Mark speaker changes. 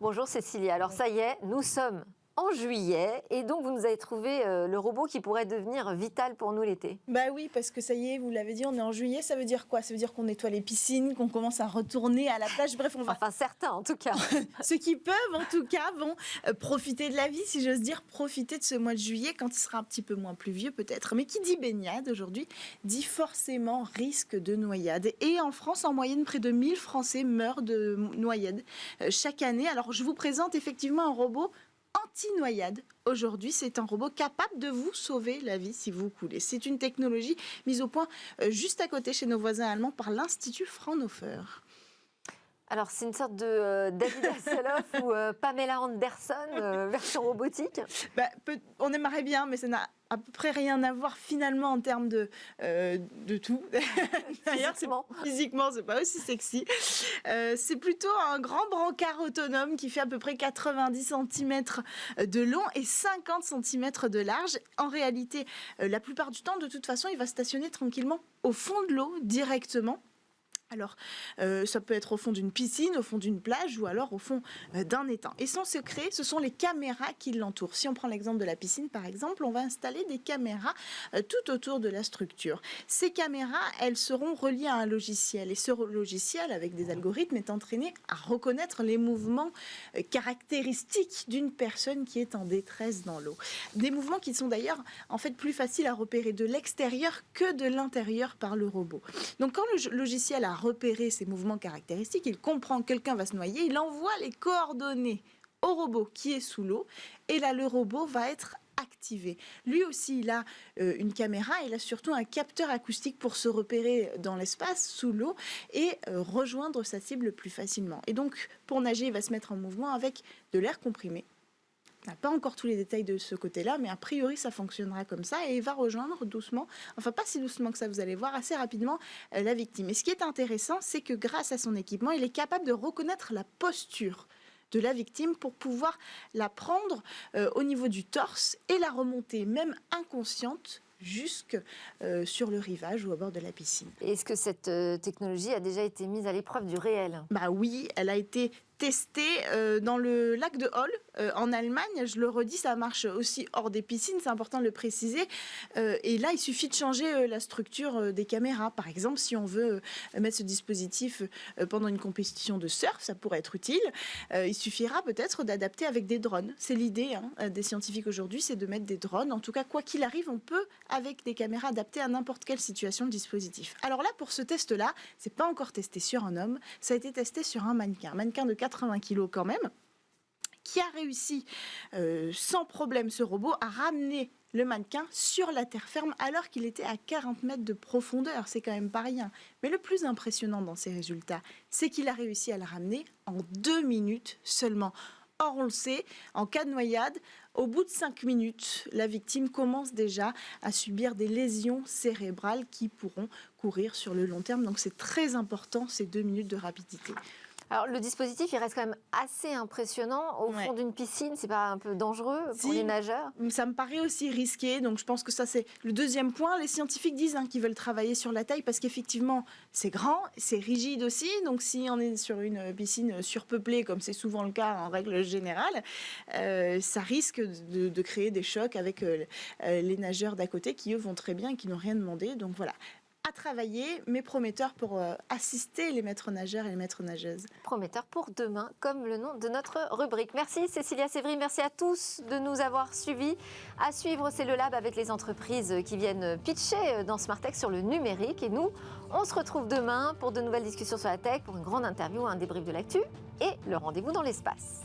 Speaker 1: Bonjour Cécilia. Alors ça y est, nous sommes en juillet et donc vous nous avez trouvé le robot qui pourrait devenir vital pour nous l'été.
Speaker 2: Bah oui, parce que ça y est, vous l'avez dit, on est en juillet, ça veut dire quoi? Ça veut dire qu'on nettoie les piscines, qu'on commence à retourner à la plage, bref, on va...
Speaker 1: Enfin certains en tout cas.
Speaker 2: Ceux qui peuvent, en tout cas, vont profiter de la vie, si j'ose dire, profiter de ce mois de juillet, quand il sera un petit peu moins pluvieux peut-être. Mais qui dit baignade aujourd'hui, dit forcément risque de noyade. Et en France, en moyenne, près de 1000 Français meurent de noyade chaque année. Alors je vous présente effectivement un robot anti-noyade. Aujourd'hui, c'est un robot capable de vous sauver la vie si vous coulez. C'est une technologie mise au point juste à côté chez nos voisins allemands par l'Institut Fraunhofer.
Speaker 1: Alors c'est une sorte de David Hasselhoff ou Pamela Anderson version robotique.
Speaker 2: On aimerait bien, mais ça n'a à peu près rien à voir finalement en termes de tout. D'ailleurs, physiquement, c'est pas aussi sexy. C'est plutôt un grand brancard autonome qui fait à peu près 90 cm de long et 50 cm de large. En réalité, la plupart du temps, de toute façon, il va stationner tranquillement au fond de l'eau directement. Alors, ça peut être au fond d'une piscine, au fond d'une plage ou alors au fond d'un étang. Et son secret, ce sont les caméras qui l'entourent. Si on prend l'exemple de la piscine, par exemple, on va installer des caméras tout autour de la structure. Ces caméras, elles seront reliées à un logiciel. Et ce logiciel, avec des algorithmes, est entraîné à reconnaître les mouvements caractéristiques d'une personne qui est en détresse dans l'eau. Des mouvements qui sont d'ailleurs, en fait, plus faciles à repérer de l'extérieur que de l'intérieur par le robot. Donc, quand le logiciel a repérer ces mouvements caractéristiques, il comprend que quelqu'un va se noyer, il envoie les coordonnées au robot qui est sous l'eau et là le robot va être activé. Lui aussi il a une caméra, il a surtout un capteur acoustique pour se repérer dans l'espace sous l'eau et rejoindre sa cible plus facilement. Et donc pour nager il va se mettre en mouvement avec de l'air comprimé. On n'a pas encore tous les détails de ce côté-là, mais a priori, ça fonctionnera comme ça et il va rejoindre doucement, enfin pas si doucement que ça, vous allez voir, assez rapidement la victime. Et ce qui est intéressant, c'est que grâce à son équipement, il est capable de reconnaître la posture de la victime pour pouvoir la prendre au niveau du torse et la remonter, même inconsciente, jusque sur le rivage ou à bord de la piscine.
Speaker 1: Est-ce que cette technologie a déjà été mise à l'épreuve du réel?
Speaker 2: Bah oui, elle a été testée dans le lac de Holl, en Allemagne. Je le redis, ça marche aussi hors des piscines, c'est important de le préciser. Et là, il suffit de changer la structure des caméras. Par exemple, si on veut mettre ce dispositif pendant une compétition de surf, ça pourrait être utile. Il suffira peut-être d'adapter avec des drones. C'est l'idée des scientifiques aujourd'hui, c'est de mettre des drones. En tout cas, quoi qu'il arrive, on peut, avec des caméras, adapter à n'importe quelle situation le dispositif. Alors là, pour ce test-là, c'est pas encore testé sur un homme, ça a été testé sur un mannequin de 80 kg quand même, qui a réussi sans problème, ce robot, à ramener le mannequin sur la terre ferme alors qu'il était à 40 mètres de profondeur. C'est quand même pas rien. Mais le plus impressionnant dans ces résultats, c'est qu'il a réussi à le ramener en 2 minutes seulement. Or, on le sait, en cas de noyade, au bout de 5 minutes, la victime commence déjà à subir des lésions cérébrales qui pourront courir sur le long terme. Donc, c'est très important, ces 2 minutes de rapidité.
Speaker 1: Alors, le dispositif, il reste quand même assez impressionnant. Au fond d'une piscine, c'est pas un peu dangereux pour les nageurs?
Speaker 2: Ça me paraît aussi risqué, donc je pense que ça, c'est le deuxième point. Les scientifiques disent qu'ils veulent travailler sur la taille parce qu'effectivement, c'est grand, c'est rigide aussi. Donc, si on est sur une piscine surpeuplée, comme c'est souvent le cas en règle générale, ça risque de créer des chocs avec les nageurs d'à côté qui, eux, vont très bien et qui n'ont rien demandé. Donc, voilà. À travailler, mais prometteur pour assister les maîtres nageurs et les maîtres nageuses.
Speaker 1: Prometteur pour demain, comme le nom de notre rubrique. Merci Cécilia Sévry, merci à tous de nous avoir suivis. À suivre, c'est le Lab avec les entreprises qui viennent pitcher dans Smartech sur le numérique. Et nous, on se retrouve demain pour de nouvelles discussions sur la tech, pour une grande interview, un débrief de l'actu et le rendez-vous dans l'espace.